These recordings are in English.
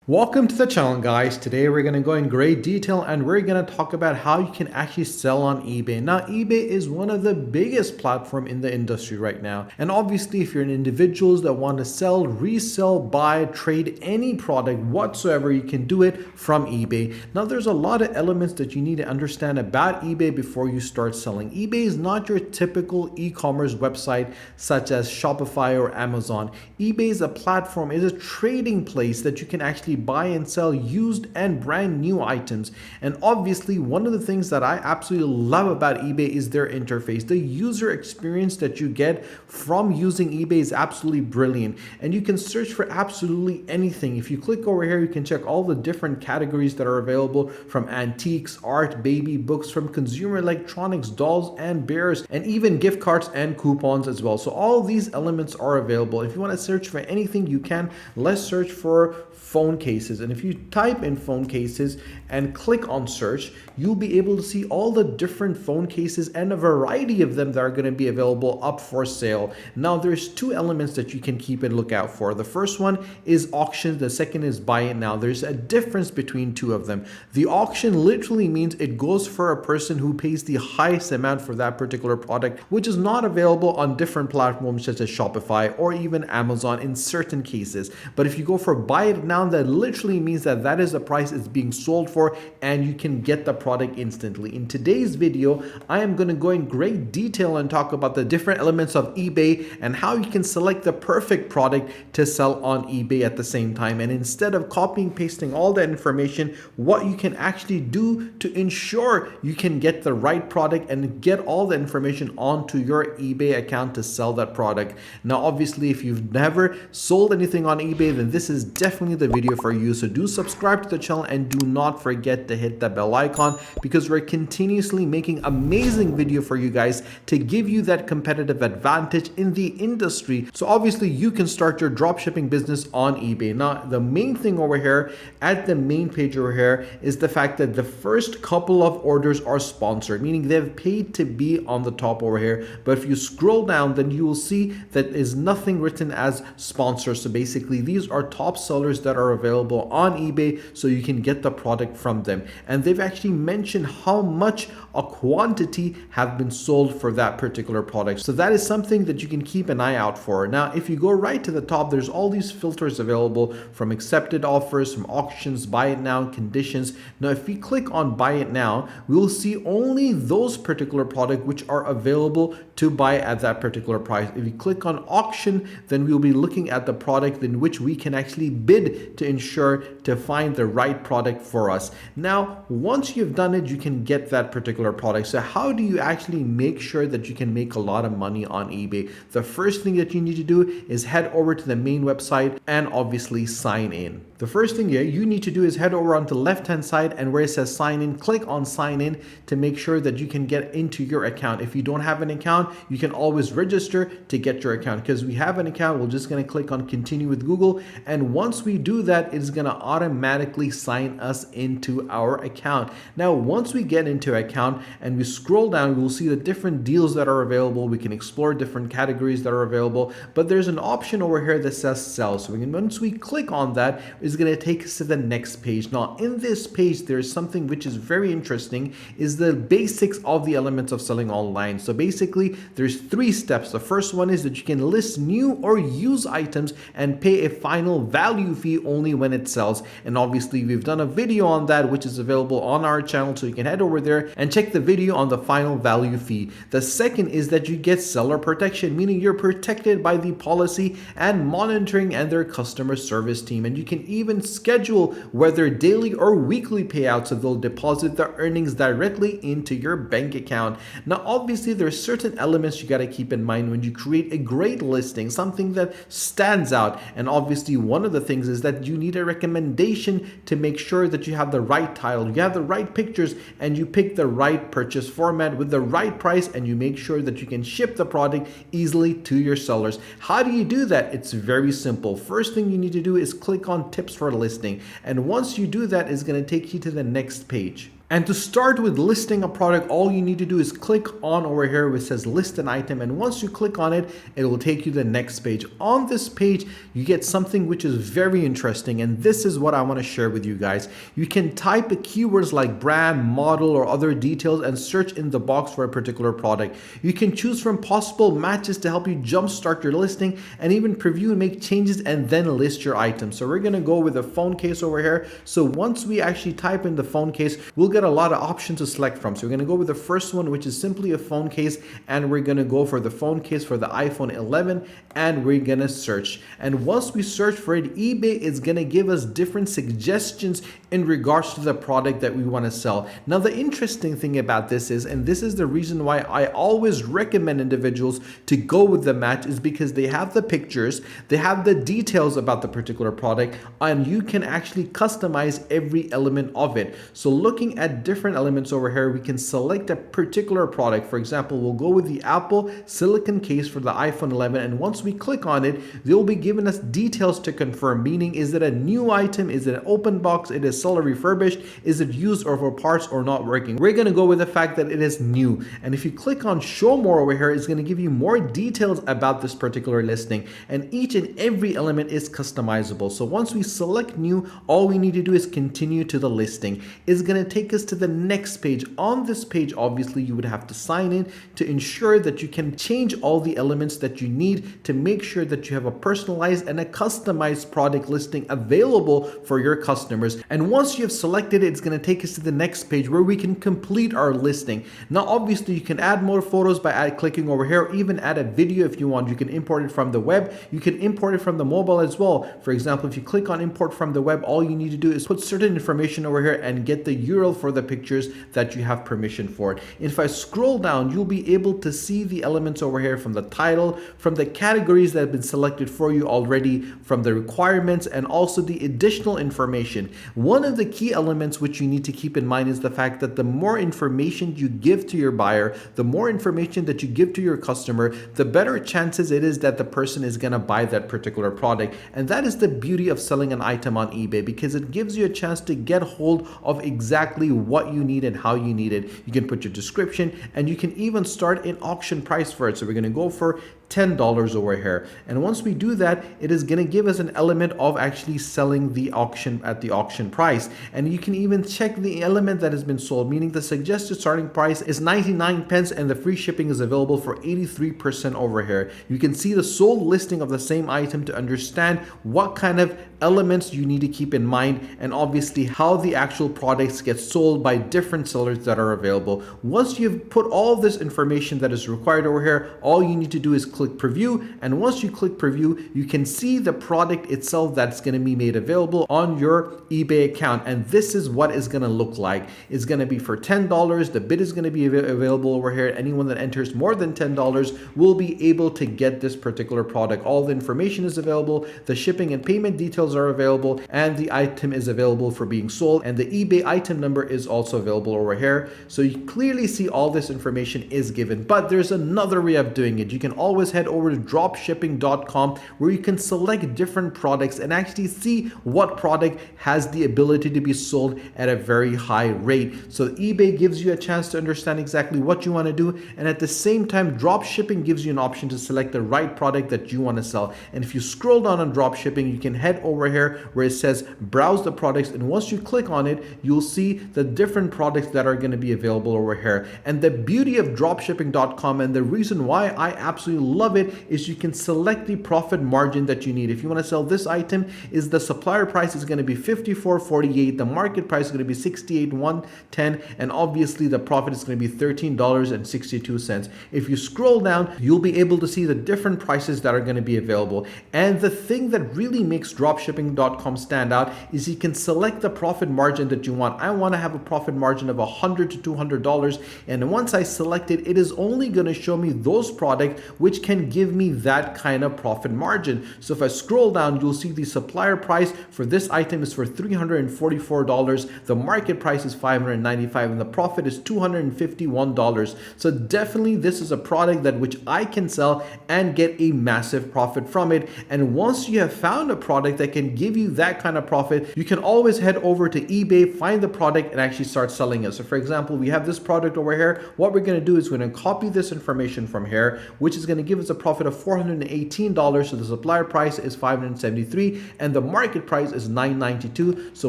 Welcome to the channel, guys. Today we're going to go in great detail and we're going to talk about how you can actually sell on eBay. Now, eBay is one of the biggest platforms in the industry right now. And obviously, if you're an individual that want to sell, resell, buy, trade any product whatsoever, you can do it from eBay. Now, there's a lot of elements that you need to understand about eBay before you start selling. eBay is not your typical e-commerce website such as Shopify or Amazon. eBay is a platform, is a trading place that you can actually buy and sell used and brand new items. And obviously, one of the things that I absolutely love about eBay is their interface. The user experience that you get from using eBay is absolutely brilliant, and you can search for absolutely anything. If you click over here, you can check all the different categories that are available, from antiques, art, baby, books, from consumer electronics, dolls and bears, and even gift cards and coupons as well. So all these elements are available. If you want to search for anything, you can. Let's search for phone cases, and if you type in phone cases and click on search, you'll be able to see all the different phone cases and a variety of them that are going to be available up for sale. Now, there's two elements that you can keep a lookout for. The first one is auction, the second is buy it now. There's a difference between two of them. The auction literally means it goes for a person who pays the highest amount for that particular product, which is not available on different platforms such as Shopify or even Amazon in certain cases. But if you go for buy it now, that literally means that that is the price it's being sold for, and you can get the product instantly. In today's video, I am going to go in great detail and talk about the different elements of eBay and how you can select the perfect product to sell on eBay at the same time. And instead of copying pasting all that information, what you can actually do to ensure you can get the right product and get all the information onto your eBay account to sell that product. Now, obviously, if you've never sold anything on eBay, then this is definitely the video for you. So do subscribe to the channel and do not forget to hit the bell icon, because we're continuously making amazing video for you guys to give you that competitive advantage in the industry. So obviously you can start your dropshipping business on eBay. Now, the main thing over here at the main page over here is the fact that the first couple of orders are sponsored, meaning they've paid to be on the top over here. But if you scroll down, then you will see that is nothing written as sponsor. So basically, these are top sellers that are available on eBay, so you can get the product from them. And they've actually mentioned how much a quantity have been sold for that particular product. So that is something that you can keep an eye out for. Now, if you go right to the top, there's all these filters available, from accepted offers, from auctions, buy it now, conditions. Now, if we click on buy it now, we will see only those particular products which are available to buy at that particular price. If you click on auction, then we'll be looking at the product in which we can actually bid to ensure to find the right product for us. Now, once you've done it, you can get that particular product. So how do you actually make sure that you can make a lot of money on eBay? The first thing that you need to do is head over to the main website and obviously sign in. The first thing you need to do is head over onto the left hand side, and where it says sign in, click on sign in to make sure that you can get into your account. If you don't have an account, you can always register to get your account. Because we have an account, we're just going to click on continue with Google, and once we do that, it's going to automatically sign us into our account. Now, once we get into our account and we scroll down, we'll see the different deals that are available. We can explore different categories that are available, but there's an option over here that says sell. So once we click on that, it's going to take us to the next page. Now, in this page, there's something which is very interesting, is the basics of the elements of selling online. So basically, there's three steps. The first one is that you can list new or used items and pay a final value fee only when it sells. And obviously, we've done a video on that, which is available on our channel, so you can head over there and check the video on the final value fee. The second is that you get seller protection, meaning you're protected by the policy and monitoring and their customer service team. And you can even schedule whether daily or weekly payouts, so they'll deposit the earnings directly into your bank account. Now, obviously, there's certain elements you got to keep in mind when you create a great listing, something that stands out. And obviously, one of the things is that you need a recommendation to make sure that you have the right title, you have the right pictures, and you pick the right purchase format with the right price, and you make sure that you can ship the product easily to your sellers. How do you do that? It's very simple. First thing you need to do is click on tips for listing. And once you do that, it's going to take you to the next page. And to start with listing a product, all you need to do is click on over here where it says list an item. And once you click on it, it will take you to the next page. On this page, you get something which is very interesting. And this is what I want to share with you guys. You can type keywords like brand, model, or other details and search in the box for a particular product. You can choose from possible matches to help you jumpstart your listing and even preview and make changes and then list your item. So we're going to go with a phone case over here. So once we actually type in the phone case, we'll get a lot of options to select from. So we're going to go with the first one, which is simply a phone case, and we're going to go for the phone case for the iPhone 11, and we're going to search. And once we search for it, eBay is going to give us different suggestions in regards to the product that we want to sell. Now, the interesting thing about this is, and this is the reason why I always recommend individuals to go with the match, is because they have the pictures, they have the details about the particular product, and you can actually customize every element of it. So looking at different elements over here, we can select a particular product. For example, we'll go with the Apple silicon case for the iPhone 11, and once we click on it, they'll be giving us details to confirm, meaning is it a new item, is it an open box, it is sold or refurbished, is it used or for parts or not working. We're going to go with the fact that it is new, and if you click on show more over here, it's going to give you more details about this particular listing, and each and every element is customizable. So once we select new, all we need to do is continue to the listing. It's going to take us to the next page. On this page, obviously you would have to sign in to ensure that you can change all the elements that you need to make sure that you have a personalized and a customized product listing available for your customers. And once you have selected it, it's going to take us to the next page where we can complete our listing. Now, obviously you can add more photos by clicking over here, or even add a video if you want. You can import it from the web. You can import it from the mobile as well. For example, if you click on import from the web, all you need to do is put certain information over here and get the URL for the pictures that you have permission for. If I scroll down, you'll be able to see the elements over here from the title, from the categories that have been selected for you already, from the requirements, and also the additional information. One of the key elements which you need to keep in mind is the fact that the more information you give to your buyer, the more information that you give to your customer, the better chances it is that the person is going to buy that particular product. And that is the beauty of selling an item on eBay, because it gives you a chance to get hold of exactly what you need and how you need it. You can put your description, and you can even start an auction price for it. So we're going to go for $10 over here, and once we do that, it is going to give us an element of actually selling the auction at the auction price. And you can even check the element that has been sold, meaning the suggested starting price is 99 pence and the free shipping is available for 83% over here. You can see the sold listing of the same item to understand what kind of elements you need to keep in mind, and obviously how the actual products get sold by different sellers that are available. Once you've put all this information that is required over here, all you need to do is click preview, and once you click preview, you can see the product itself that's going to be made available on your eBay account. And this is what is going to look like. It's going to be for $10. The bid is going to be available over here. Anyone that enters more than $10 will be able to get this particular product. All the information is available, the shipping and payment details are available, and the item is available for being sold, and the eBay item number is also available over here. So you clearly see all this information is given. But there's another way of doing it. You can always head over to dropshipping.com where you can select different products and actually see what product has the ability to be sold at a very high rate. So eBay gives you a chance to understand exactly what you want to do, and at the same time, dropshipping gives you an option to select the right product that you want to sell. And if you scroll down on dropshipping, you can head over here where it says browse the products, and once you click on it, you'll see the different products that are going to be available over here. And the beauty of dropshipping.com, and the reason why I absolutely love it, is you can select the profit margin that you need. If you want to sell this item, is the supplier price is going to be $54.48, the market price is going to be $68.110, and obviously the profit is going to be $13.62. If you scroll down, you'll be able to see the different prices that are going to be available. And the thing that really makes dropshipping.com stand out is you can select the profit margin that you want. I want to have a profit margin of $100 to $200, and once I select it, it is only going to show me those products which can give me that kind of profit margin. So if I scroll down, you'll see the supplier price for this item is for $344. The market price is $595 and the profit is $251. So definitely this is a product that which I can sell and get a massive profit from it. And once you have found a product that can give you that kind of profit, you can always head over to eBay, find the product and actually start selling it. So for example, we have this product over here. What we're going to do is we're going to copy this information from here, which is going to give us a profit of $418. So the supplier price is $573 and the market price is $992. So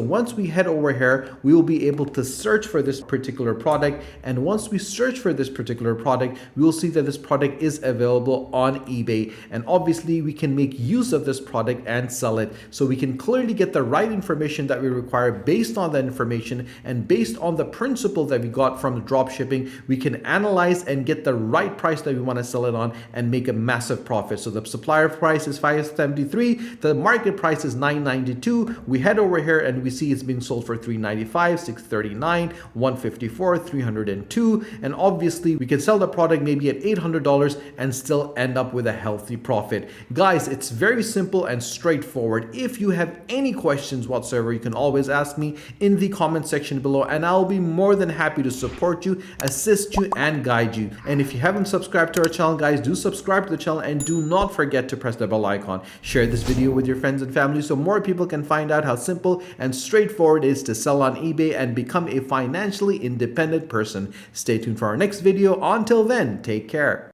once we head over here, we will be able to search for this particular product. And once we search for this particular product, we will see that this product is available on eBay. And obviously we can make use of this product and sell it. So we can clearly get the right information that we require based on that information, and based on the principle that we got from the drop shipping, we can analyze and get the right price that we want to sell it on and make a massive profit. So the supplier price is $573, the market price is $992. We head over here and we see it's being sold for $395, $639, $154, $302, and obviously we can sell the product maybe at $800 and still end up with a healthy profit. Guys, it's very simple and straightforward. If you have any questions whatsoever, you can always ask me in the comment section below and I'll be more than happy to support you, assist you and guide you. And if you haven't subscribed to our channel, guys, do subscribe to the channel and do not forget to press the bell icon. Share this video with your friends and family so more people can find out how simple and straightforward it is to sell on eBay and become a financially independent person. Stay tuned for our next video. Until then, take care.